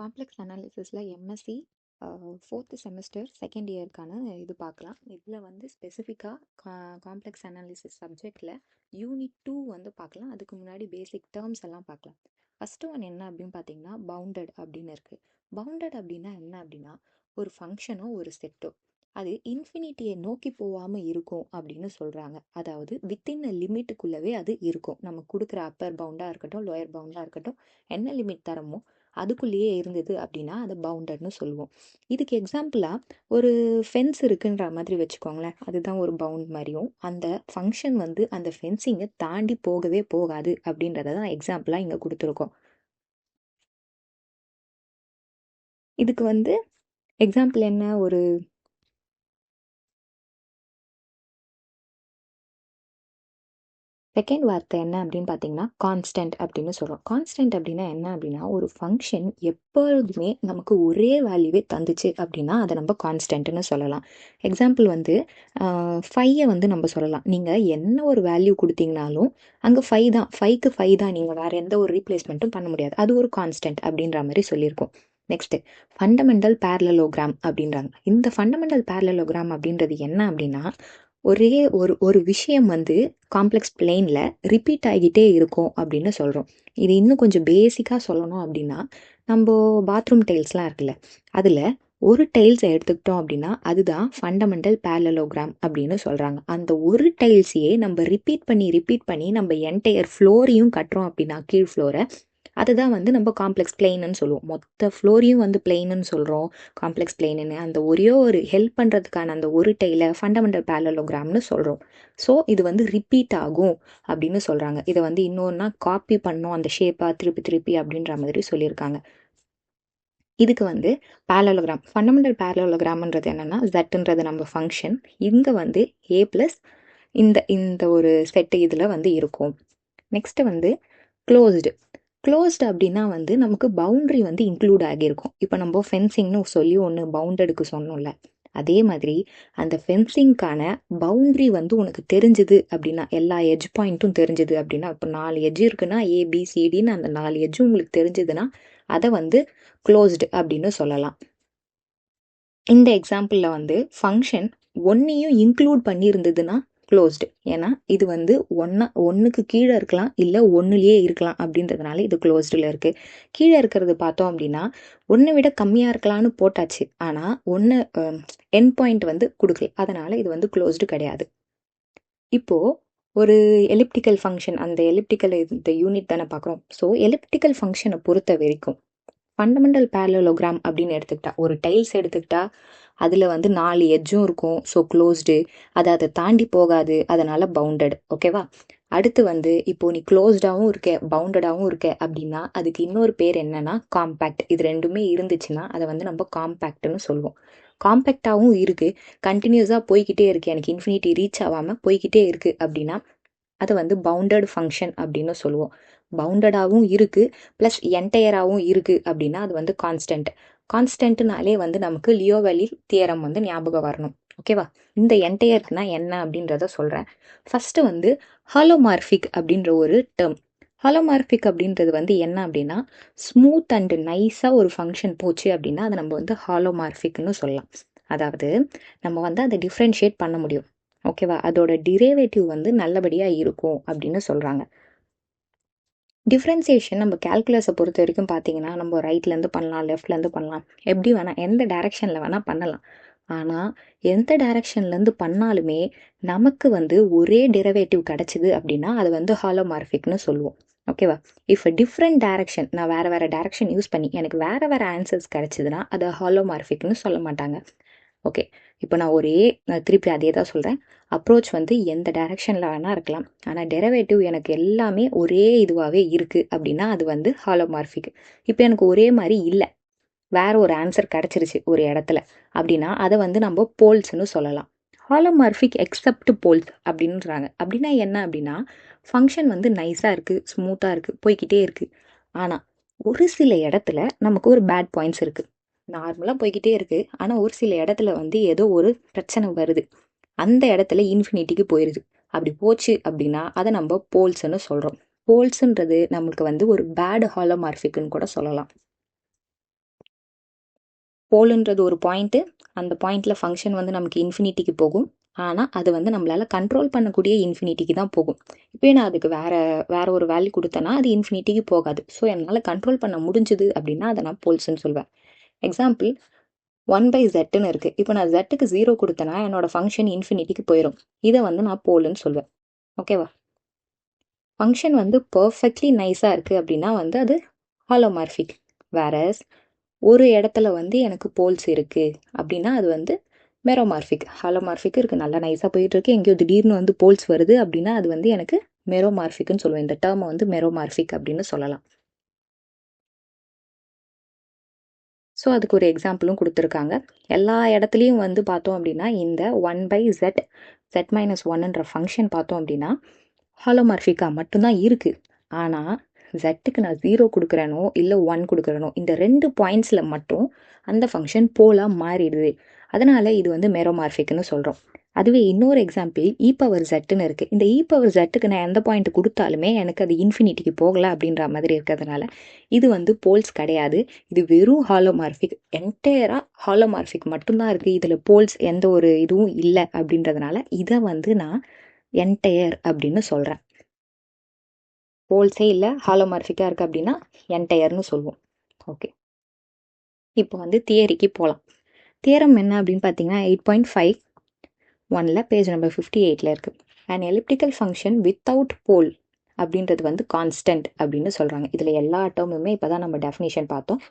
Complex அனாலிசிஸில் MSc 4th semester second இயர்க்கான இது பார்க்கலாம். இதில் வந்து ஸ்பெசிஃபிக்காக காம்ப்ளெக்ஸ் அனாலிசிஸ் சப்ஜெக்டில் யூனிட் 2 வந்து பார்க்கலாம். அதுக்கு முன்னாடி பேசிக் டேர்ம்ஸ் எல்லாம் பார்க்கலாம். ஃபஸ்ட்டு ஒன் என்ன அப்படின்னு பார்த்தீங்கன்னா பவுண்டட் அப்படின்னு இருக்குது. பவுண்டட் அப்படின்னா என்ன அப்படின்னா ஒரு ஃபங்க்ஷனோ ஒரு செட்டோ அது இன்ஃபினிட்டியை நோக்கி போகாமல் இருக்கும் அப்படின்னு சொல்கிறாங்க. அதாவது வித்தின் லிமிட்டுக்குள்ளவே அது இருக்கும். நம்ம கொடுக்குற அப்பர் பவுண்டாக இருக்கட்டும் லோயர் பவுண்டாக இருக்கட்டும் என்ன லிமிட் தரமோ அதுக்குள்ளேயே இருந்தது அப்படின்னா அதை பவுண்டட்னு சொல்லுவோம். இதுக்கு எக்ஸாம்பிளாக ஒரு ஃபென்ஸ் இருக்குன்ற மாதிரி வச்சுக்கோங்களேன். அதுதான் ஒரு பவுண்ட் மாதிரியும் அந்த ஃபங்க்ஷன் வந்து அந்த ஃபென்சிங்கை தாண்டி போகவே போகாது அப்படின்றத தான் எக்ஸாம்பிளாக இங்கே கொடுத்துருக்கோம். இதுக்கு வந்து எக்ஸாம்பிள் என்ன, ஒரு செகண்ட் வார்த்தை என்ன அப்படின்னு பார்த்தீங்கன்னா கான்ஸ்டன்ட் அப்படின்னு சொல்கிறோம். கான்ஸ்டன்ட் அப்படின்னா என்ன அப்படின்னா ஒரு ஃபங்க்ஷன் எப்பொழுதுமே நமக்கு ஒரே வேல்யூவே தந்துச்சு அப்படின்னா அதை நம்ம கான்ஸ்டன்ட்னு சொல்லலாம். எக்ஸாம்பிள் வந்து 5 வந்து நம்ம சொல்லலாம். நீங்கள் என்ன ஒரு வேல்யூ கொடுத்தீங்கனாலும் அங்கே 5 தான், 5க்கு 5 தான், நீங்கள் வேறு எந்த ஒரு ரீப்ளேஸ்மெண்ட்டும் பண்ண முடியாது. அது ஒரு கான்ஸ்டன்ட் அப்படின்ற மாதிரி சொல்லியிருக்கோம். நெக்ஸ்ட்டு ஃபண்டமெண்டல் பேரலலோகிராம் அப்படின்றாங்க. இந்த ஃபண்டமெண்டல் பேரலலோகிராம் அப்படின்றது என்ன அப்படின்னா ஒரே ஒரு விஷயம் வந்து காம்ப்ளெக்ஸ் பிளேனில் ரிப்பீட் ஆகிக்கிட்டே இருக்கும் அப்படின்னு சொல்கிறோம். இது இன்னும் கொஞ்சம் பேசிக்காக சொல்லணும் அப்படின்னா நம்ம பாத்ரூம் டைல்ஸ்லாம் இருக்குல்ல, அதில் ஒரு டைல்ஸை எடுத்துக்கிட்டோம் அப்படின்னா அதுதான் ஃபண்டமெண்டல் பேரலலோகிராம் அப்படின்னு சொல்கிறாங்க. அந்த ஒரு டைல்ஸையே நம்ம ரிப்பீட் பண்ணி நம்ம என்டையர் ஃப்ளோரையும் கட்டுறோம் அப்படின்னா கீழ் ஃப்ளோரை அதுதான் வந்து நம்ம காம்ப்ளெக்ஸ் பிளெயின்னு சொல்லுவோம். மொத்த ஃப்ளோரையும் வந்து பிளெயின்னு சொல்கிறோம் காம்ப்ளெக்ஸ் பிளெயின்னு. அந்த ஒரே ஒரு ஹெல்ப் பண்ணுறதுக்கான அந்த ஒரு டைலை ஃபண்டமெண்டல் பேரலோகிராம்னு சொல்கிறோம். ஸோ இது வந்து ரிப்பீட் ஆகும் அப்படின்னு சொல்கிறாங்க. இதை வந்து இன்னொன்னா காப்பி பண்ணோம் அந்த ஷேப்பாக திருப்பி அப்படின்ற மாதிரி சொல்லியிருக்காங்க. இதுக்கு வந்து பேரலோகிராம் ஃபண்டமெண்டல் பேரலோகிராம்ன்றது என்னென்னா ஜெட்ன்றது நம்ம ஃபங்க்ஷன். இங்கே வந்து ஏ ப்ளஸ் இந்த ஒரு செட்டு இதில் வந்து இருக்கும். நெக்ஸ்ட்டு வந்து க்ளோஸ்டு அப்படின்னா வந்து நமக்கு பவுண்ட்ரி வந்து இன்க்ளூட் ஆகியிருக்கும். இப்போ நம்ம ஃபென்சிங்னு சொல்லி ஒன்று பவுண்டடுக்கு சொன்னோம்ல, அதே மாதிரி அந்த ஃபென்சிங்க்கான பவுண்ட்ரி வந்து உனக்கு தெரிஞ்சுது அப்படின்னா எல்லா எட்ஜ் பாயிண்ட்டும் தெரிஞ்சுது அப்படின்னா இப்போ 4 எட்ஜ் இருக்குன்னா ஏபிசிடின்னு அந்த 4 எட்ஜும் உங்களுக்கு தெரிஞ்சுதுன்னா அதை வந்து க்ளோஸ்டு அப்படின்னு சொல்லலாம். இந்த எக்ஸாம்பிளில் வந்து ஃபங்க்ஷன் ஒன்றையும் இன்க்ளூட் பண்ணியிருந்ததுன்னா க்ளோஸ்டு. ஏன்னா இது வந்து ஒன்றுக்கு கீழே இருக்கலாம் இல்லை ஒன்றுலேயே இருக்கலாம் அப்படின்றதுனால இது க்ளோஸ்டில் இருக்குது. கீழே இருக்கிறது பார்த்தோம் அப்படின்னா ஒன்றை விட கம்மியாக இருக்கலாம்னு போட்டாச்சு, ஆனால் என் பாயிண்ட் வந்து கொடுக்கல, அதனால் இது வந்து க்ளோஸ்டு கிடையாது. இப்போது ஒரு எலிப்டிக்கல் ஃபங்க்ஷன், அந்த எலிப்டிக்கல் இந்த யூனிட் தானே பார்க்குறோம். ஸோ எலிப்டிக்கல் ஃபங்க்ஷனை பொறுத்த வரைக்கும் ஃபண்டமெண்டல் பேரலோகிராம் அப்படின்னு எடுத்துக்கிட்டா ஒரு டைல்ஸ் எடுத்துக்கிட்டா அதில் வந்து 4 எட்ஜும் இருக்கும். ஸோ க்ளோஸ்டு, அதை தாண்டி போகாது, அதனால் பவுண்டட். ஓகேவா? அடுத்து வந்து இப்போது நீ க்ளோஸ்டாகவும் இருக்க பவுண்டடாகவும் இருக்க அப்படின்னா அதுக்கு இன்னொரு பேர் என்னன்னா காம்பேக்ட். இது ரெண்டுமே இருந்துச்சுன்னா அதை வந்து நம்ம காம்பேக்ட்னு சொல்லுவோம். காம்பேக்டாகவும் இருக்குது, கண்டினியூஸாக போய்கிட்டே இருக்குது, எனக்கு இன்ஃபினிட்டி ரீச் ஆகாமல் போய்கிட்டே இருக்குது அப்படின்னா அதை வந்து பவுண்டட் ஃபங்க்ஷன் அப்படின்னு சொல்லுவோம். பவுண்டடாகவும் இருக்குது ப்ளஸ் என்டையராகவும் இருக்குது அப்படின்னா அது வந்து கான்ஸ்டன்ட்னாலே வந்து நமக்கு லியோவெல்லி தியரம் வந்து ஞாபகம் வரணும். ஓகேவா? இந்த என்டையருக்குனா என்ன அப்படின்றத சொல்கிறேன். ஃபஸ்ட்டு வந்து ஹாலோமார்பிக் அப்படின்ற ஒரு டேர்ம். ஹாலோமார்பிக் அப்படின்றது வந்து என்ன அப்படின்னா ஸ்மூத் அண்ட் நைஸாக ஒரு ஃபங்க்ஷன் போச்சு அப்படின்னா அதை நம்ம வந்து ஹாலோமார்பிக்னு சொல்லலாம். அதாவது நம்ம வந்து அதை டிஃப்ரென்ஷியேட் பண்ண முடியும். ஓகேவா? அதோட டிரைவேட்டிவ் வந்து நல்லபடியாக இருக்கும் அப்படின்னு சொல்கிறாங்க. டிஃப்ரென்சியேஷன் நம்ம கேல்குலஸை பொறுத்த வரைக்கும் பார்த்தீங்கன்னா நம்ம ரைட்லேருந்து பண்ணலாம், லெஃப்ட்லேருந்து பண்ணலாம், எப்படி வேணால் எந்த டைரெக்ஷனில் வேணால் பண்ணலாம். ஆனால் எந்த டைரெக்ஷன்லேருந்து பண்ணாலுமே நமக்கு வந்து ஒரே டெரிவேட்டிவ் கிடச்சிது அப்படின்னா அது வந்து ஹாலோமார்பிக்னு சொல்லுவோம். ஓகேவா? இஃப் டிஃப்ரெண்ட் டைரெக்ஷன், நான் வேறு டைரெக்ஷன் யூஸ் பண்ணி எனக்கு வேறு ஆன்சர்ஸ் கிடச்சிதுன்னா அதை ஹாலோமார்பிக்னு சொல்ல மாட்டாங்க. ஓகே, இப்போ நான் திருப்பி அதே தான் சொல்கிறேன். அப்ரோச் வந்து எந்த டைரெக்ஷனில் வேணால் இருக்கலாம், ஆனால் டெரிவேட்டிவ் எனக்கு எல்லாமே ஒரே இதுவாகவே இருக்குது அப்படின்னா அது வந்து ஹாலோமார்பிக். இப்போ எனக்கு ஒரே மாதிரி இல்லை, வேற ஒரு ஆன்சர் கிடச்சிருச்சு ஒரு இடத்துல அப்படின்னா அதை வந்து நம்ம போல்ஸ்னு சொல்லலாம். ஹாலோமார்பிக் எக்ஸப்ட் போல்ஸ் அப்படின்றாங்க. அப்படின்னா என்ன அப்படின்னா ஃபங்க்ஷன் வந்து நைஸாக இருக்குது, ஸ்மூத்தாக இருக்குது, போய்கிட்டே இருக்குது, ஆனால் ஒரு சில இடத்துல நமக்கு ஒரு பேட் பாயிண்ட்ஸ் இருக்குது. நார்மலாக போய்கிட்டே இருக்குது, ஆனால் ஒரு சில இடத்துல வந்து ஏதோ ஒரு பிரச்சனை வருது, அந்த இடத்துல இன்ஃபினிட்டிக்கு போயிடுது. அப்படி போச்சு அப்படின்னா அதை நம்ம போல்ஸ்ன்னு சொல்கிறோம். போல்ஸுன்றது நம்மளுக்கு வந்து ஒரு பேட் ஹாலோமார்பிக்னு கூட சொல்லலாம். போலுன்றது ஒரு பாயிண்ட்டு, அந்த பாயிண்டில் ஃபங்க்ஷன் வந்து நமக்கு இன்ஃபினிட்டிக்கு போகும். ஆனால் அது வந்து நம்மளால் கண்ட்ரோல் பண்ணக்கூடிய இன்ஃபினிட்டிக்கு தான் போகும். இப்போ நான் அதுக்கு வேற ஒரு வேல்யூ கொடுத்தேன்னா அது இன்ஃபினிட்டிக்கு போகாது. ஸோ என்னால் கண்ட்ரோல் பண்ண முடிஞ்சுது அப்படின்னா அதை நான் போல்ஸ்ன்னு சொல்வேன். எக்ஸாம்பிள் 1/zன்னு இருக்குது. இப்போ நான் zக்கு 0 கொடுத்தேன்னா என்னோட ஃபங்க்ஷன் இன்ஃபினிட்டிக்கு போயிடும். இதை வந்து நான் போலுன்னு சொல்வேன். ஓகேவா? ஃபங்க்ஷன் வந்து பர்ஃபெக்ட்லி நைஸாக இருக்குது அப்படின்னா வந்து அது ஹாலோமார்ஃபிக். வேறஸ் ஒரு இடத்துல வந்து எனக்கு போல்ஸ் இருக்குது அப்படின்னா அது வந்து மெரோமார்ஃபிக். ஹாலோமார்ஃபிக் இருக்குது, நல்லா நைஸாக போயிட்டுருக்கு, எங்கேயோ திடீர்னு வந்து போல்ஸ் வருது அப்படின்னா அது வந்து எனக்கு மெரோமார்ஃபிக்னு சொல்லுவேன். இந்த டேர்மை வந்து மெரோமார்ஃபிக் அப்படின்னு சொல்லலாம். ஸோ அதுக்கு ஒரு எக்ஸாம்பிளும் கொடுத்துருக்காங்க. எல்லா இடத்துலையும் வந்து பார்த்தோம் அப்படின்னா இந்த 1/z z-1ன்ற ஃபங்க்ஷன் பார்த்தோம் அப்படின்னா ஹாலோமார்ஃபிக்காக மட்டும்தான் இருக்குது. ஆனால் ஜெட்டுக்கு நான் 0 கொடுக்குறேனோ இல்லை 1 கொடுக்குறேனோ இந்த 2 பாயிண்ட்ஸில் மட்டும் அந்த ஃபங்க்ஷன் போலாக மாறிடுது. அதனால் இது வந்து மெரோமார்ஃபிக்னு சொல்கிறோம். அதுவே இன்னொரு எக்ஸாம்பிள் e⁻zன்னு இருக்குது. இந்த e⁻zக்கு நான் எந்த பாயிண்ட் கொடுத்தாலுமே எனக்கு அது இன்ஃபினிட்டிக்கு போகலை அப்படின்ற மாதிரி இருக்கிறதுனால இது வந்து போல்ஸ் கிடையாது. இது வெறும் ஹாலோமார்ஃபிக், என்டையராக ஹாலோமார்ஃபிக் மட்டும்தான் இருக்குது. இதில் போல்ஸ் எந்த ஒரு இதுவும் இல்லை அப்படின்றதுனால இதை வந்து நான் என்டையர் அப்படின்னு சொல்கிறேன். போல்ஸே இல்லை, ஹாலோமார்ஃபிக்காக இருக்குது அப்படின்னா என்டையர்னு சொல்லுவோம். ஓகே, இப்போ வந்து தியரிக்கு போகலாம். தியரம் என்ன அப்படின்னு பார்த்தீங்கன்னா 8.5(1)ல் பேஜ் நம்பர் 58ல் இருக்குது. அண்ட் எலிப்டிக்கல் ஃபங்க்ஷன் வித்தவுட் போல் அப்படின்றது வந்து கான்ஸ்டன்ட் அப்படின்னு சொல்கிறாங்க. இதில் எல்லா டேர்முமே இப்போ தான் நம்ம டெஃபினேஷன் பார்த்தோம்.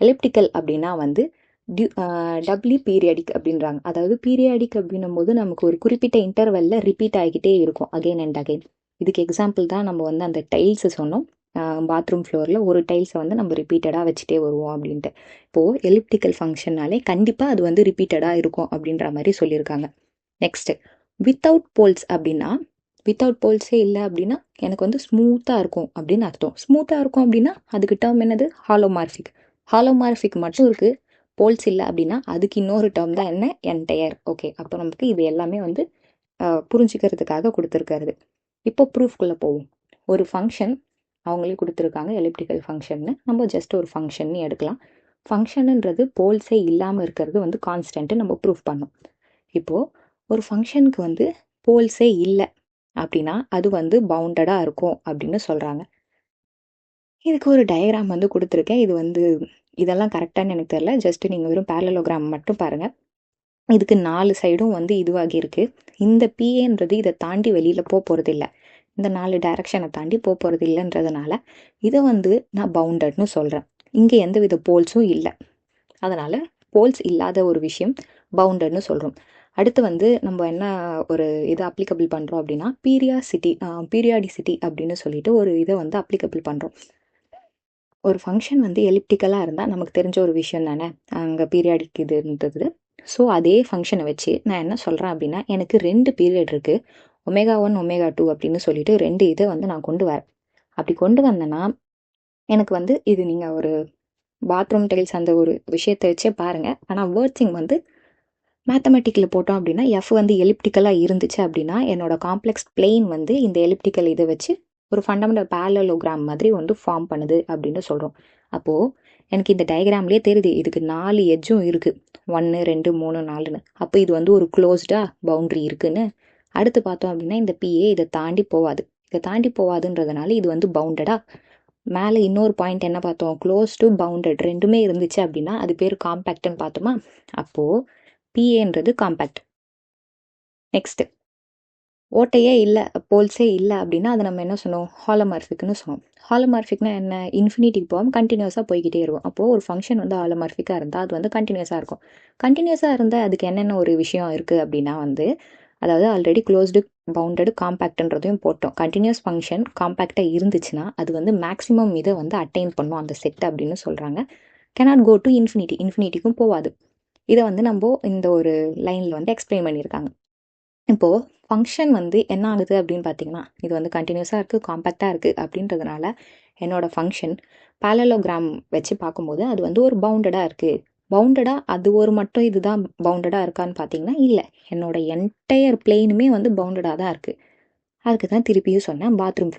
எலிப்டிக்கல் அப்படின்னா வந்து டபுளி பீரியாடிக் அப்படின்றாங்க. அதாவது பீரியாடிக் அப்படின்னும் போது நமக்கு ஒரு குறிப்பிட்ட இன்டர்வெல்ல ரிப்பீட் ஆகிக்கிட்டே இருக்கும் அகைன் அண்ட் அகைன். இதுக்கு எக்ஸாம்பிள் தான் நம்ம வந்து அந்த டைல்ஸை சொன்னோம். பாத்ரூம் ஃப்ளோரில் ஒரு டைல்ஸை வந்து நம்ம ரிப்பீட்டடாக வச்சுட்டே வருவோம் அப்படின்ட்டு. இப்போது எலிப்டிக்கல் ஃபங்க்ஷன்னாலே கண்டிப்பாக அது வந்து ரிப்பீட்டடாக இருக்கும் அப்படின்ற மாதிரி சொல்லியிருக்காங்க. நெக்ஸ்ட்டு வித்தவுட் போல்ஸ் அப்படின்னா, வித்தவுட் போல்ஸே இல்லை அப்படின்னா எனக்கு வந்து ஸ்மூத்தாக இருக்கும் அப்படின்னு அர்த்தம். ஸ்மூத்தாக இருக்கும் அப்படின்னா அதுக்கு டேர்ம் என்னது? ஹாலோமார்ஃபிக். ஹாலோமார்ஃபிக் மட்டும் இருக்குது, போல்ஸ் இல்லை அப்படின்னா அதுக்கு இன்னொரு டேர்ம் தான் என்ன? என்டையர். ஓகே, அப்போ நமக்கு இது எல்லாமே வந்து புரிஞ்சுக்கிறதுக்காக கொடுத்துருக்கிறது. இப்போ ப்ரூஃப்குள்ளே போவோம். ஒரு ஃபங்க்ஷன் அவங்களே கொடுத்துருக்காங்க எலிப்டிக்கல் ஃபங்க்ஷன்னு, நம்ம ஜஸ்ட் ஒரு ஃபங்க்ஷன்னு எடுக்கலாம். ஃபங்க்ஷனுன்றது போல்ஸே இல்லாமல் இருக்கிறது வந்து கான்ஸ்டன்ட்டு நம்ம ப்ரூஃப் பண்ணோம். இப்போது ஒரு ஃபங்க்ஷனுக்கு வந்து போல்ஸே இல்லை அப்படின்னா அது வந்து பவுண்டடாக இருக்கும் அப்படின்னு சொல்கிறாங்க. இதுக்கு ஒரு டயக்ராம் வந்து கொடுத்துருக்கேன். இது வந்து இதெல்லாம் கரெக்டானு எனக்கு தெரியல, ஜஸ்ட்டு நீங்கள் வெறும் பேரலோகிராம் மட்டும் பாருங்கள். இதுக்கு 4 சைடும் வந்து இதுவாகி இருக்குது. இந்த பிஏன்றது இதை தாண்டி வெளியில் போகிறது இல்லை, இந்த 4 டைரக்ஷனை தாண்டி போகிறது இல்லைன்றதுனால இதை வந்து நான் பவுண்டட்னு சொல்கிறேன். இங்கே எந்த வித போல்ஸும் இல்லை, அதனால் போல்ஸ் இல்லாத ஒரு விஷயம் பவுண்டட்னு சொல்கிறோம். அடுத்து வந்து நம்ம என்ன ஒரு இதை அப்ளிகபிள் பண்ணுறோம் அப்படின்னா பீரியாடிசிட்டி அப்படின்னு சொல்லிட்டு ஒரு இதை வந்து அப்ளிகபிள் பண்ணுறோம். ஒரு ஃபங்க்ஷன் வந்து எலிப்டிக்கலாக இருந்தால் நமக்கு தெரிஞ்ச ஒரு விஷயம் தானே அங்கே பீரியாடிக் இது இருந்தது. ஸோ அதே ஃபங்க்ஷனை வச்சு நான் என்ன சொல்கிறேன் அப்படின்னா எனக்கு 2 பீரியட் இருக்குது, ω1 ω2 அப்படின்னு சொல்லிட்டு 2 இதை வந்து நான் கொண்டு வரேன். அப்படி கொண்டு வந்தேன்னா எனக்கு வந்து இது நீங்கள் ஒரு பாத்ரூம் டைல்ஸ் அந்த ஒரு விஷயத்தை வச்சே பாருங்கள். ஆனால் வேர்ட்ஸிங் வந்து மேத்தமெட்டிக்கில் போட்டோம் அப்படின்னா எஃப் வந்து எலிப்டிக்கலாக இருந்துச்சு அப்படின்னா என்னோட காம்ப்ளெக்ஸ் பிளெயின் வந்து இந்த எலிப்டிக்கல் இதை வச்சு ஒரு ஃபண்டமெண்டல் பேரலோகிராம் மாதிரி வந்து ஃபார்ம் பண்ணுது அப்படின்னு சொல்கிறோம். அப்போது எனக்கு இந்த டயக்ராம்லேயே தெரியுது இதுக்கு 4 எட்ஜும் இருக்குது, 1 2 3 4ன்னு. அப்போ இது வந்து ஒரு க்ளோஸ்டாக பவுண்ட்ரி இருக்குன்னு. அடுத்து பார்த்தோம் அப்படின்னா இந்த பிஏ இதை தாண்டி போகாதுன்றதுனால இது வந்து பவுண்டடாக. மேலே இன்னொரு பாயிண்ட் என்ன பார்த்தோம்? க்ளோஸ் டு பவுண்டட் ரெண்டுமே இருந்துச்சு அப்படின்னா அது பேர் காம்பேக்ட்னு பார்த்தோமா? அப்போது பிஏன்றது காம்பேக்ட். நெக்ஸ்ட்டு ஓட்டையே இல்லை, போல்ஸே இல்லை அப்படின்னா அதை நம்ம என்ன சொன்னோம்? ஹாலோமார்ஃபிக்னு சொன்னோம். ஹாலோமார்ஃபிக்னா என்ன? இன்ஃபினிட்டிக்கு போகாமல் கண்டினியூஸாக போய்கிட்டே இருக்கும். அப்போது ஒரு ஃபங்க்ஷன் வந்து ஹாலோமார்ஃபிக்காக இருந்தால் அது வந்து கண்டினியூஸாக இருக்கும். கண்டினியூஸாக இருந்தால் அதுக்கு என்னென்ன ஒரு விஷயம் இருக்குது அப்படின்னா வந்து, அதாவது ஆல்ரெடி க்ளோஸ்டு பவுண்டடு காம்பேக்ட்ன்றதையும் போட்டோம். கண்டினியூஸ் ஃபங்க்ஷன் காம்பேக்டாக இருந்துச்சுன்னா அது வந்து மேக்ஸிமம் இதை வந்து அட்டைன் பண்ணும் அந்த செட் அப்படின்னு சொல்கிறாங்க. கேனாட் கோ டு இன்ஃபினிட்டிக்கும் போகாது. இதை வந்து நம்ம இந்த ஒரு லைனில் வந்து எக்ஸ்பிளைன் பண்ணியிருக்காங்க. இப்போது ஃபங்க்ஷன் வந்து என்ன ஆகுது அப்படின்னு பார்த்தீங்கன்னா இது வந்து கண்டினியூஸாக இருக்குது, காம்பேக்டாக இருக்குது அப்படின்றதுனால என்னோடய ஃபங்க்ஷன் பேரலோகிராம் வச்சு பார்க்கும்போது அது வந்து ஒரு பவுண்டடாக இருக்குது. பவுண்டடாக அது ஒரு மட்டும் இதுதான் பவுண்டடாக இருக்கான்னு பார்த்தீங்கன்னா இல்லை, என்னோடய என்டையர் பிளெயினுமே வந்து பவுண்டடாக தான் இருக்குது. அதுக்கு தான் திருப்பியும் சொன்னேன் பாத்ரூம்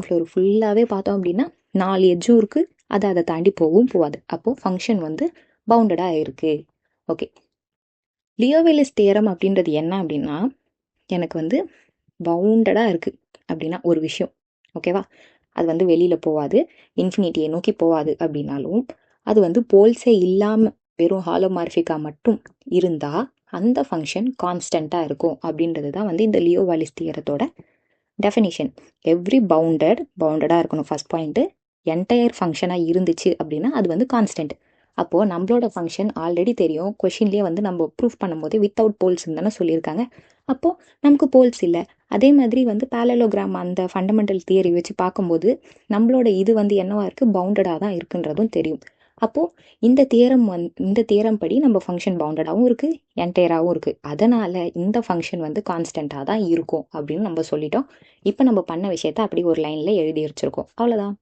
ஃப்ளோர் ஃபுல்லாகவே பார்த்தோம் அப்படின்னா 4 எட்ஜும் இருக்குது, அதை தாண்டி போகாது. அப்போது ஃபங்க்ஷன் வந்து பவுண்டடாக இருக்குது. ஓகே, லியோவில்லிஸ் தியரம் அப்படின்றது என்ன அப்படின்னா, எனக்கு வந்து பவுண்டடாக இருக்குது அப்படின்னா ஒரு விஷயம், ஓகேவா, அது வந்து வெளியில் போகாது, இன்ஃபினிட்டியை நோக்கி போகாது அப்படின்னாலும், அது வந்து போல்ஸே இல்லாமல் வெறும் ஹாலோமார்ஃபிக்காக மட்டும் இருந்தால் அந்த ஃபங்க்ஷன் கான்ஸ்டண்ட்டாக இருக்கும் அப்படின்றது தான் வந்து இந்த லியோவாலிஸ் தியரத்தோட டெஃபினிஷன். எவ்ரி பவுண்டடாக இருக்கணும் ஃபர்ஸ்ட் பாயிண்ட்டு. என்டையர் ஃபங்க்ஷனாக இருந்துச்சு அப்படின்னா அது வந்து கான்ஸ்டன்ட். அப்போது நம்மளோட ஃபங்க்ஷன் ஆல்ரெடி தெரியும், கொஷின்லேயே வந்து நம்ம ப்ரூஃப் பண்ணும்போது வித்தவுட் போல்ஸ் தானே சொல்லியிருக்காங்க. அப்போது நமக்கு போல்ஸ் இல்லை. அதே மாதிரி வந்து பேரலோகிராம் அந்த ஃபண்டமெண்டல் தியரி வச்சு பார்க்கும்போது நம்மளோட இது வந்து என்னவா இருக்குது, பவுண்டடாக தான் இருக்குன்றதும் தெரியும். அப்போது இந்த தியரம் படி நம்ம ஃபங்க்ஷன் பவுண்டடாகவும் இருக்குது, என்டையராகவும் இருக்குது. அதனால் இந்த ஃபங்க்ஷன் வந்து கான்ஸ்டண்ட்டாக தான் இருக்கும் அப்படின்னு நம்ம சொல்லிட்டோம். இப்போ நம்ம பண்ண விஷயத்த அப்படி ஒரு லைனில் எழுதி வச்சுருக்கோம், அவ்வளோதான்.